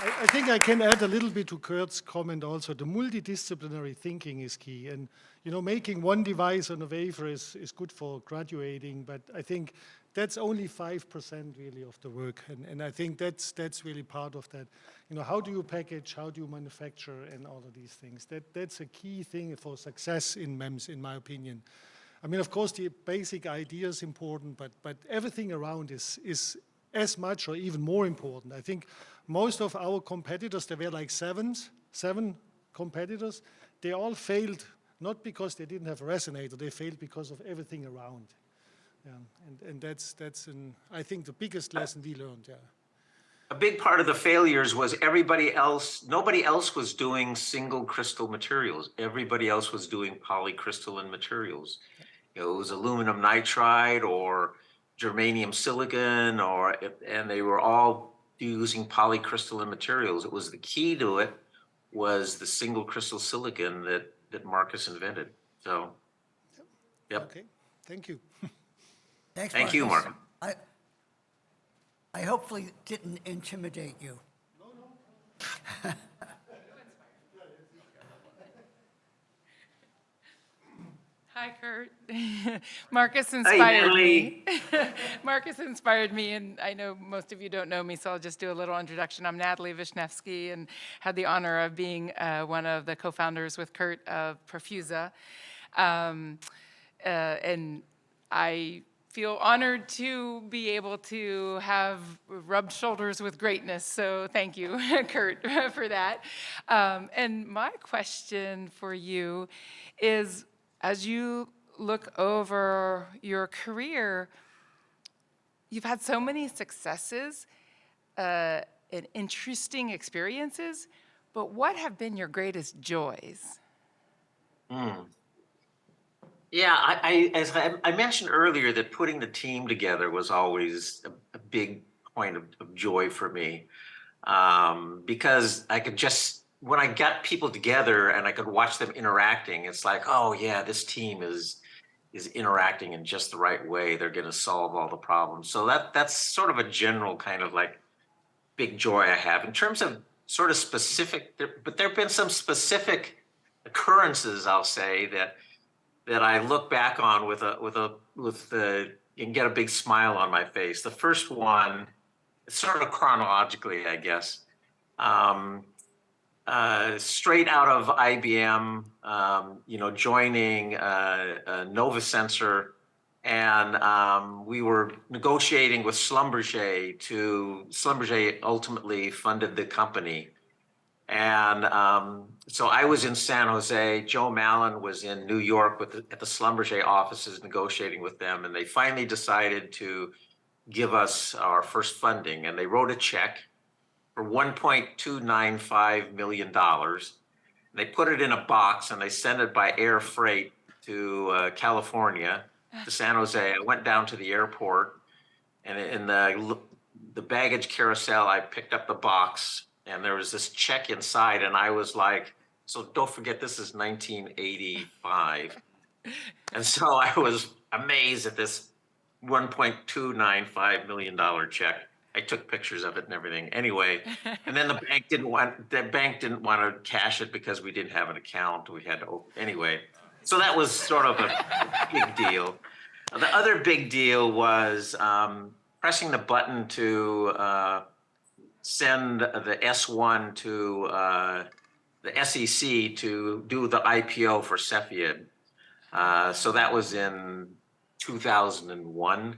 [SPEAKER 8] I think I can add a little bit to Kurt's comment also. The multidisciplinary thinking is key. And, making one device on a wafer is good for graduating, but I think that's only 5% really of the work. And I think that's really part of that. How do you package, how do you manufacture, and all of these things. That's a key thing for success in MEMS, in my opinion. I mean, of course, the basic idea is important, but everything around is as much or even more important. I think most of our competitors, there were like seven competitors, they all failed, not because they didn't have a resonator, they failed because of everything around. Yeah. And that's I think the biggest lesson we learned, yeah.
[SPEAKER 2] a big part of the failures was nobody else was doing single crystal materials. Everybody else was doing polycrystalline materials. It was aluminum nitride or germanium silicon, and they were all using polycrystalline materials. It was the key to it was the single crystal silicon that Marcus invented. So, yep.
[SPEAKER 8] Okay, thank you.
[SPEAKER 3] Thanks,
[SPEAKER 2] Thank you,
[SPEAKER 3] Marcus.
[SPEAKER 2] Mark.
[SPEAKER 3] I hopefully didn't intimidate you.
[SPEAKER 9] Hi, Kurt. Marcus inspired
[SPEAKER 2] Natalie.
[SPEAKER 9] me. Marcus inspired me, and I know most of you don't know me, so I'll just do a little introduction. I'm Natalie Vishnevsky, and had the honor of being one of the co-founders with Kurt of Profusa. And I feel honored to be able to have rubbed shoulders with greatness, so thank you, Kurt, for that. And my question for you is, as you look over your career, you've had so many successes and interesting experiences, but what have been your greatest joys?
[SPEAKER 2] Yeah, as I mentioned earlier, that putting the team together was always a big point of joy for me, because I could just, when I got people together and I could watch them interacting, it's like, oh yeah, this team is interacting in just the right way. They're going to solve all the problems. So that's sort of a general kind of like big joy I have in terms of sort of specific. But there have been some specific occurrences, I'll say, that I look back on with and get a big smile on my face. The first one, sort of chronologically, I guess, straight out of IBM, joining NovaSensor, and we were negotiating with Schlumberger ultimately funded the company. And so I was in San Jose. Joe Mallon was in New York at the Schlumberger offices negotiating with them. And they finally decided to give us our first funding. And they wrote a check for $1.295 million. They put it in a box and they sent it by air freight to California, to San Jose. I went down to the airport, and in the baggage carousel, I picked up the box, and there was this check inside, and I was like, so don't forget, this is 1985. And so I was amazed at this $1.295 million check. I took pictures of it and everything. Anyway, and then the bank didn't want to cash it because we didn't have an account. We had to open anyway. So that was sort of a big deal. The other big deal was pressing the button to send the S1 to the SEC to do the IPO for Cepheid. So that was in 2001.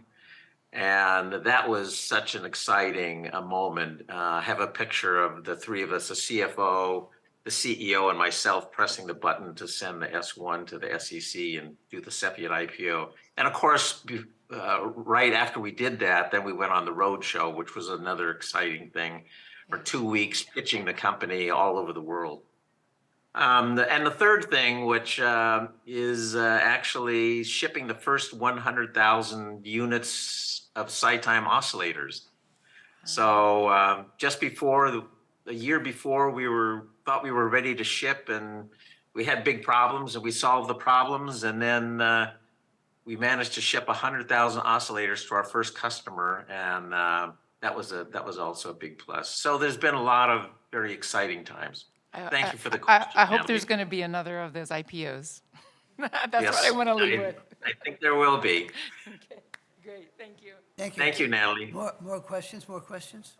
[SPEAKER 2] And that was such an exciting moment. I have a picture of the three of us, the CFO, the CEO, and myself pressing the button to send the S1 to the SEC and do the Cepheid IPO. And of course, right after we did that, then we went on the road show, which was another exciting thing, for 2 weeks pitching the company all over the world. And the third thing, which is actually shipping the first 100,000 units of SiTime oscillators. So just before, a year before, thought we were ready to ship, and we had big problems, and we solved the problems, and then we managed to ship 100,000 oscillators to our first customer, and that was also a big plus. So there's been a lot of very exciting times. Thank you for the question.
[SPEAKER 9] I hope
[SPEAKER 2] Natalie.
[SPEAKER 9] there's going to be another of those IPOs. That's
[SPEAKER 2] Yes,
[SPEAKER 9] what I want to leave with.
[SPEAKER 2] I think there will be.
[SPEAKER 9] Okay, great, thank you.
[SPEAKER 3] Thank you.
[SPEAKER 2] Thank you, Natalie.
[SPEAKER 3] More questions, more questions?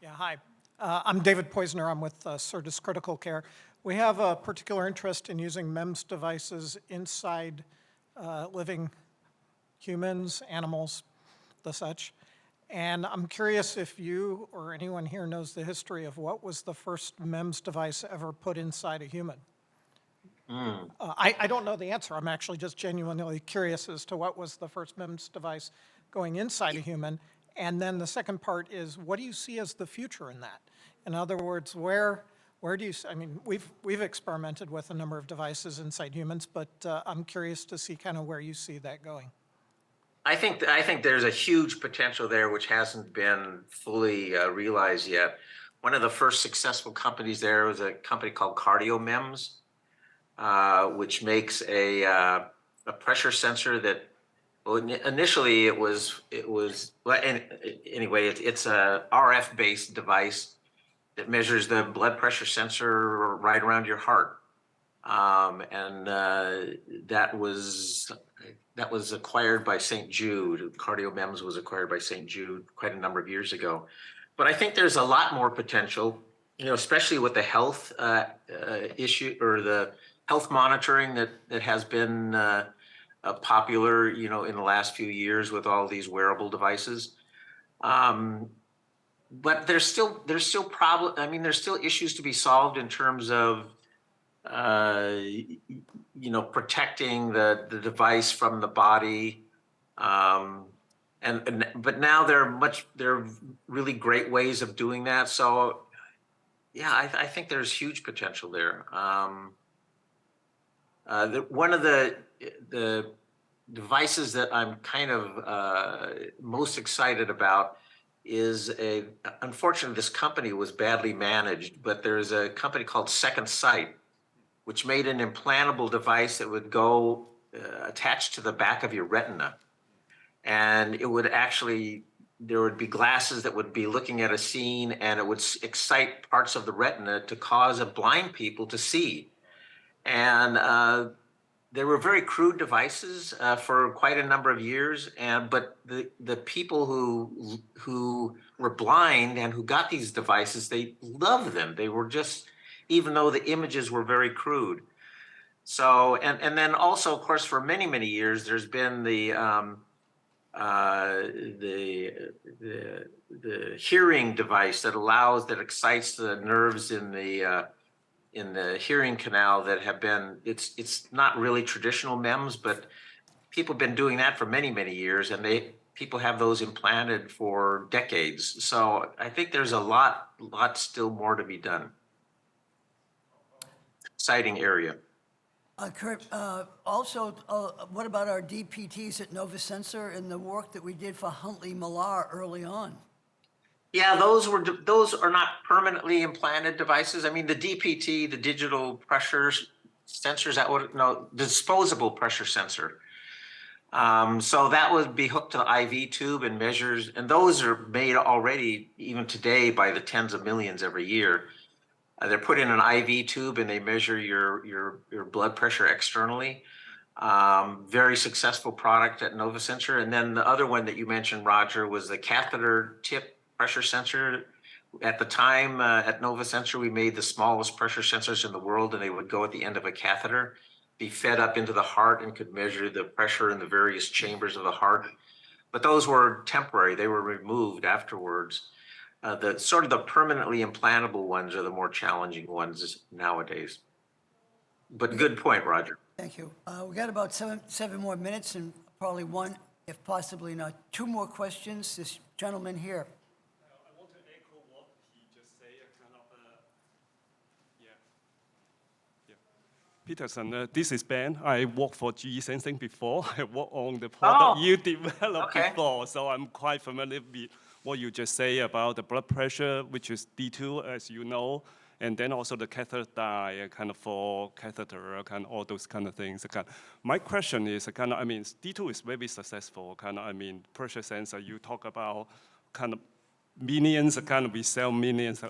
[SPEAKER 10] Yeah, hi. I'm David Poisner. I'm with Certus Critical Care. We have a particular interest in using MEMS devices inside living humans, animals, the such. And I'm curious if you or anyone here knows the history of what was the first MEMS device ever put inside a human. I don't know the answer. I'm actually just genuinely curious as to what was the first MEMS device going inside a human? And then the second part is, what do you see as the future in that? In other words, where do you, I mean, we've experimented with a number of devices inside humans, but I'm curious to see kind of where you see that going.
[SPEAKER 2] I think there's a huge potential there which hasn't been fully realized yet. One of the first successful companies there was a company called CardioMEMS, which makes a pressure sensor that, well, initially it was well, anyway, it's a RF based device that measures the blood pressure sensor right around your heart. And that was acquired by St. Jude. CardioMEMS was acquired by St. Jude quite a number of years ago. But I think there's a lot more potential, you know, especially with the health issue or the health monitoring that has been popular, you know, in the last few years with all these wearable devices. But there's still I mean, there's still issues to be solved in terms of you know, protecting the device from the body. But now there are really great ways of doing that. So yeah, I think there's huge potential there. One of the devices that I'm kind of most excited about is unfortunately this company was badly managed, but there's a company called Second Sight, which made an implantable device that would go attached to the back of your retina. And it would actually, there would be glasses that would be looking at a scene and it would excite parts of the retina to cause blind people to see. And they were very crude devices for quite a number of years. But the people who were blind and who got these devices, they loved them. They were just, even though the images were very crude. So, and then also, of course, for many, many years, there's been the hearing device that excites the nerves in the hearing canal that have been, it's not really traditional MEMS, but people have been doing that for many, many years, and people have those implanted for decades. So I think there's a lot still more to be done. Exciting area.
[SPEAKER 3] Kurt, also, what about our DPTs at NovaSensor and the work that we did for Huntley Millar early on?
[SPEAKER 2] Yeah, those are not permanently implanted devices. I mean, the DPT, the digital pressure sensors, disposable pressure sensor. So that would be hooked to the IV tube and measures, and those are made already even today by the tens of millions every year. They're put in an IV tube and they measure your blood pressure externally. Very successful product at NovaSensor. And then the other one that you mentioned, Roger, was the catheter tip pressure sensor. At the time at NovaSensor, we made the smallest pressure sensors in the world, and they would go at the end of a catheter, be fed up into the heart, and could measure the pressure in the various chambers of the heart. But those were temporary. They were removed afterwards. The sort of the permanently implantable ones are the more challenging ones nowadays. But good point, Roger.
[SPEAKER 3] Thank you. We got about seven more minutes and probably one, if possibly not, two more questions. This gentleman here.
[SPEAKER 11] I want to echo what he just said, Peterson, this is Ben. I worked for GE Sensing before. I worked on the product you developed before, so I'm quite familiar with what you just say about the blood pressure, which is D2, as you know, and then also the catheter dye, kind of for catheter, kind of all those kind of things. My question is, I mean, D2 is very successful. Pressure sensor, you talk about kind of millions, we sell millions.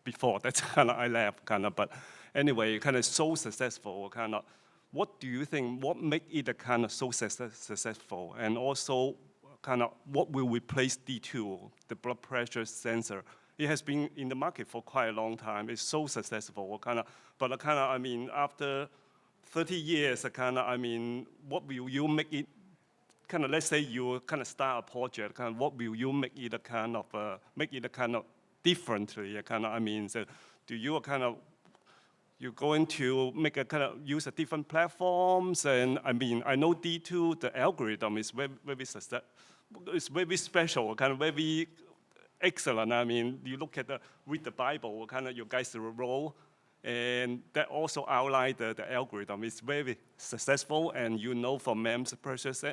[SPEAKER 11] Before that's I left, but anyway, so successful. What do you think? What make it so successful? And also, what will replace D2, the blood pressure sensor? It has been in the market for quite a long time. It's so successful. But after 30 years, what will you make it? Let's say you start a project. What will you make it differently? So do you you're going to make use a different platforms? And I know D2, the algorithm is very it's very special, kind of very excellent. I mean, you look at read the Bible, kind of your guys' role, and that also outline the algorithm. It's very successful, and you know from MEMS process,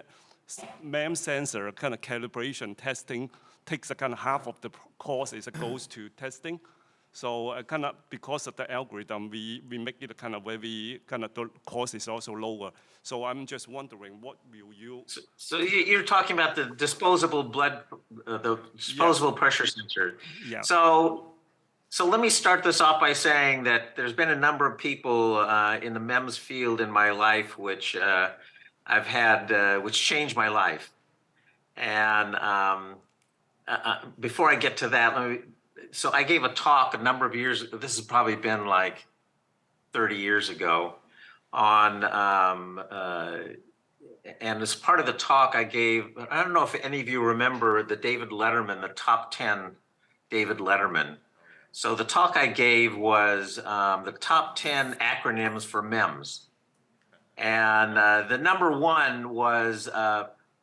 [SPEAKER 11] MEMS sensor kind of calibration testing takes a kind of half of the cost is goes to testing. So kind of because of the algorithm, we make it kind of very kind of the cost is also lower. So I'm just wondering, what will you?
[SPEAKER 2] So you're talking about the disposable the disposable pressure sensor.
[SPEAKER 11] Yeah.
[SPEAKER 2] So let me start this off by saying that there's been a number of people in the MEMS field in my life which I've had, which changed my life. And before I get to that, so I gave a talk a number of years ago. This has probably been like 30 years ago on, and as part of the talk I gave, I don't know if any of you remember the David Letterman, the top 10 David Letterman. So the talk I gave was the top 10 acronyms for MEMS. And the number one was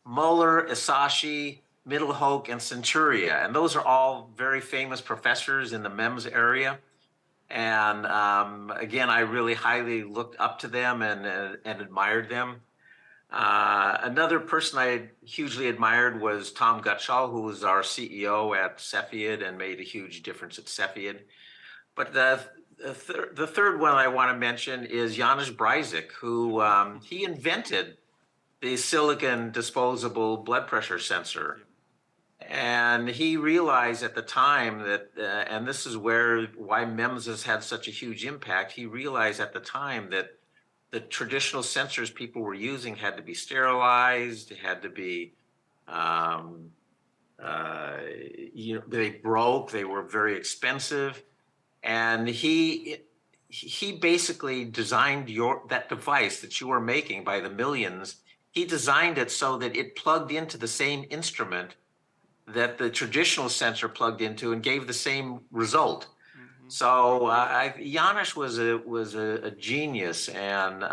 [SPEAKER 2] Muller, Isashi, Middlehoek, and Centuria. And those are all very famous professors in the MEMS area. And again, I really highly looked up to them and admired them. Another person I hugely admired was Tom Gutschall, who was our CEO at Cepheid and made a huge difference at Cepheid. But the third one I want to mention is Janusz Brajzik, who he invented the silicon disposable blood pressure sensor. And he realized at the time that, and this is why MEMS has had such a huge impact, he realized at the time that the traditional sensors people were using had to be sterilized, had to be, they broke, they were very expensive. And he basically designed that device that you were making by the millions. He designed it so that it plugged into the same instrument that the traditional sensor plugged into and gave the same result. So Janusz was a genius, and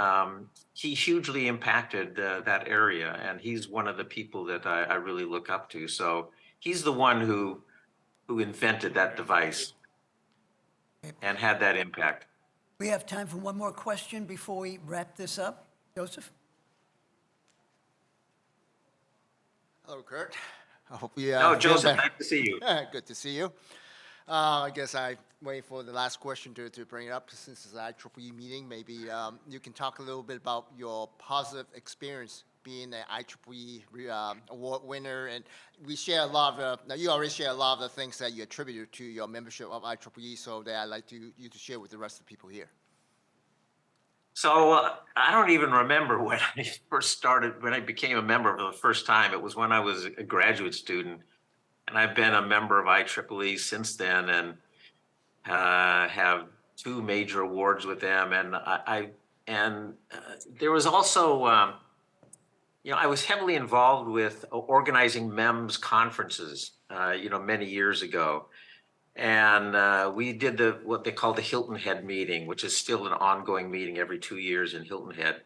[SPEAKER 2] he hugely impacted that area. And he's one of the people that I really look up to. So he's the one who invented that device and had that impact.
[SPEAKER 3] We have time for one more question before we wrap this up. Joseph?
[SPEAKER 12] Hello, Kurt. I hope you.
[SPEAKER 2] Oh, Joseph, nice to see you.
[SPEAKER 12] Good to see you. I guess I wait for the last question to bring it up since it's an IEEE meeting. Maybe you can talk a little bit about your positive experience being an IEEE award winner, and we share a lot of. Now you already share a lot of the things that you attributed to your membership of IEEE, so that I'd like you to share with the rest of the people here.
[SPEAKER 2] So I don't even remember when I first started, when I became a member for the first time. It was when I was a graduate student, and I've been a member of IEEE since then, and have 2 major awards with them. And there was also, I was heavily involved with organizing MEMS conferences, many years ago. And we did what they call the Hilton Head meeting, which is still an ongoing meeting every 2 years in Hilton Head.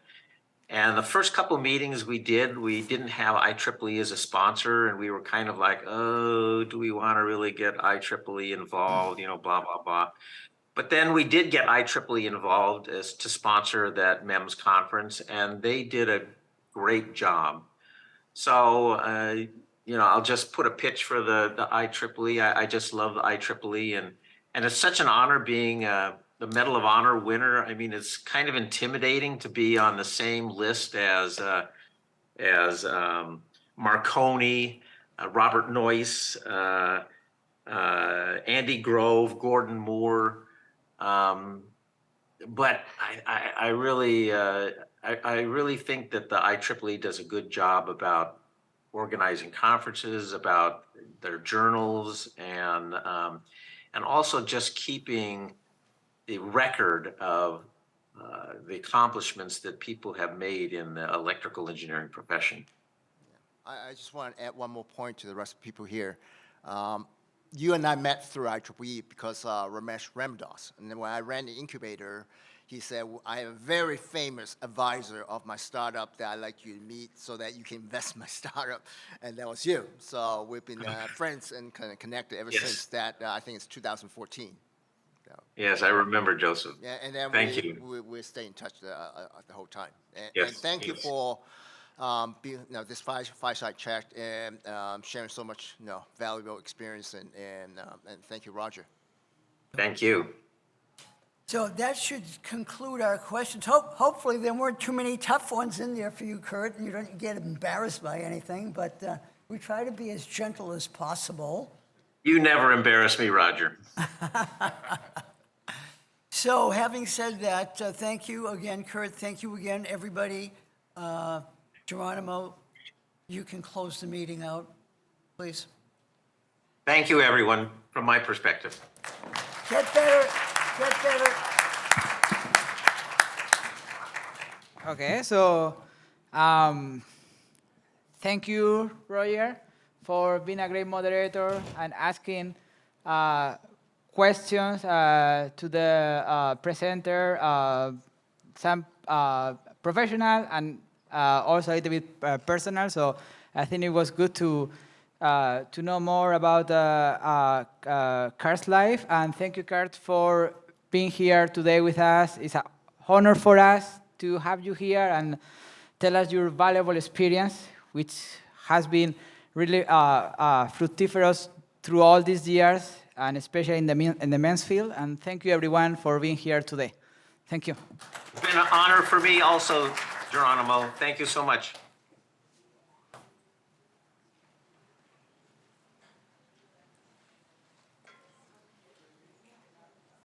[SPEAKER 2] And the first couple of meetings we didn't have IEEE as a sponsor, and we were kind of like, oh, do we want to really get IEEE involved, blah, blah, blah. But then we did get IEEE involved as to sponsor that MEMS conference, and they did a great job. So, I'll just put a pitch for the IEEE. I just love the IEEE, and it's such an honor being the Medal of Honor winner. I mean, it's kind of intimidating to be on the same list as Marconi, Robert Noyce, Andy Grove, Gordon Moore. But I really think that the IEEE does a good job about organizing conferences, about their journals, and also just keeping the record of the accomplishments that people have made in the electrical engineering profession.
[SPEAKER 12] I just want to add one more point to the rest of the people here. You and I met through IEEE because Ramesh Ramdas, and then when I ran the incubator, he said, I have a very famous advisor of my startup that I'd like you to meet so that you can invest in my startup. And that was you. So we've been friends and kind of connected ever
[SPEAKER 2] Yes.
[SPEAKER 12] since that, I think it's 2014. So,
[SPEAKER 2] Yes, I remember, Joseph.
[SPEAKER 12] yeah, and then
[SPEAKER 2] Thank you.
[SPEAKER 12] we stay in touch the whole time. And,
[SPEAKER 2] Yes,
[SPEAKER 12] and thank you
[SPEAKER 2] yes.
[SPEAKER 12] for being, this fireside chat and sharing so much valuable experience. And thank you, Roger.
[SPEAKER 2] Thank you.
[SPEAKER 3] So that should conclude our questions. Hopefully there weren't too many tough ones in there for you, Kurt, and you don't get embarrassed by anything, but we try to be as gentle as possible.
[SPEAKER 2] You never embarrass me, Roger.
[SPEAKER 3] So having said that, thank you again, Kurt. Thank you again, everybody. Geronimo, you can close the meeting out, please.
[SPEAKER 2] Thank you, everyone, from my perspective.
[SPEAKER 3] Get better, get better.
[SPEAKER 1] Okay, so thank you, Roger, for being a great moderator and asking questions to the presenter, some professional and also a little bit personal. So I think it was good to know more about Kurt's life. And thank you, Kurt, for being here today with us. It's an honor for us to have you here and tell us your valuable experience, which has been really fructiferous through all these years, and especially in the men's field. And thank you, everyone, for being here today. Thank you.
[SPEAKER 2] It's been an honor for me also, Geronimo. Thank you so much.